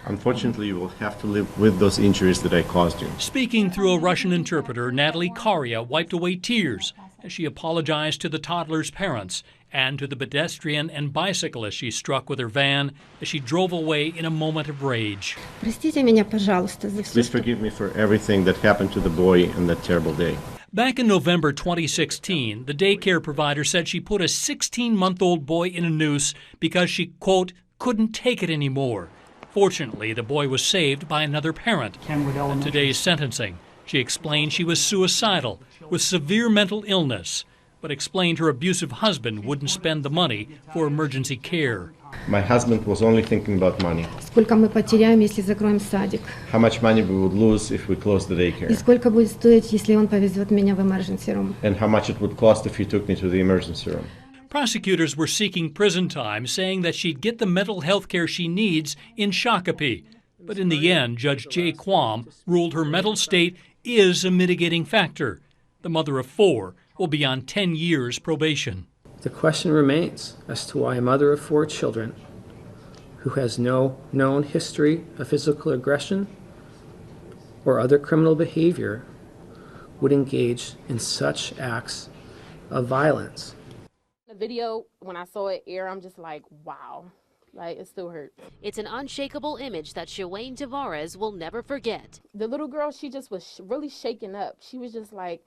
Unfortunately, you will have to live with those injuries that I caused you. Speaking through a Russian interpreter, Natalie Karya wiped away tears as she apologized to the toddler's parents and to the pedestrian and bicyclist she struck with her van as she drove away in a moment of rage. Please forgive me for everything that happened to the boy on that terrible day. Back in November 2016, the daycare provider said she put a 16-month-old boy in a noose because she, quote, couldn't take it anymore. Fortunately, the boy was saved by another parent. At today's sentencing, she explained she was suicidal with severe mental illness, but explained her abusive husband wouldn't spend the money for emergency care. My husband was only thinking about money. How much money we would lose if we closed the daycare. And how much it would cost if he took me to the emergency room. Prosecutors were seeking prison time, saying that she'd get the mental health care she needs in Shakopee. But in the end, Judge Jay Kwam ruled her mental state is a mitigating factor. The mother of 4 will be on 10 years probation. The question remains as to why a mother of 4 children who has no known history of physical aggression or other criminal behavior would engage in such acts of violence. The video, when I saw it air, I'm just like, wow. Like, it still hurts. It's an unshakable image that Shawayne Tavares will never forget. The little girl, she just was really shaken up. She was just like,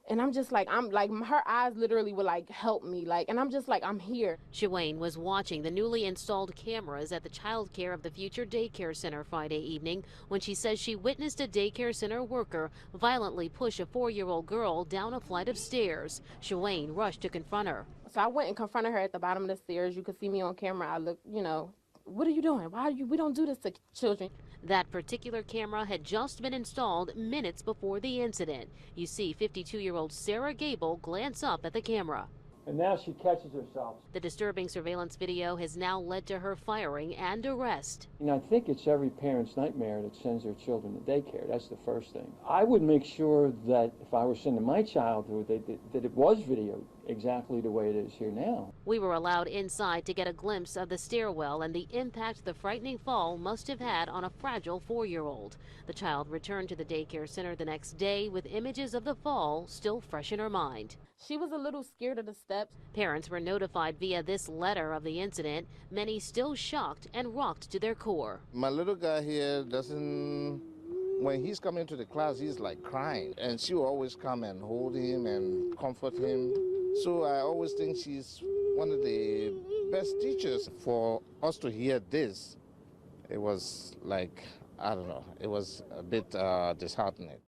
and I'm just like, her eyes literally were like, help me. Like, and I'm just like, I'm here. Shawayne was watching the newly installed cameras at the Child Care of the Future Daycare Center Friday evening when she says she witnessed a daycare center worker violently push a 4-year-old girl down a flight of stairs. Shawayne rushed to confront her. So I went and confronted her at the bottom of the stairs. You could see me on camera. I looked, what are you doing? We don't do this to children. That particular camera had just been installed minutes before the incident. You see 52-year-old Sarah Gable glance up at the camera. And now she catches herself. The disturbing surveillance video has now led to her firing and arrest. I think it's every parent's nightmare that sends their children to daycare. That's the first thing. I would make sure that if I were sending my child to it, that it was videoed exactly the way it is here now. We were allowed inside to get a glimpse of the stairwell and the impact the frightening fall must have had on a fragile 4-year-old. The child returned to the daycare center the next day with images of the fall still fresh in her mind. She was a little scared of the steps. Parents were notified via this letter of the incident, many still shocked and rocked to their core. My little guy here when he's coming to the class, he's like crying. And she will always come and hold him and comfort him. So I always think she's one of the best teachers. For us to hear this, it was like, I don't know, it was a bit disheartening.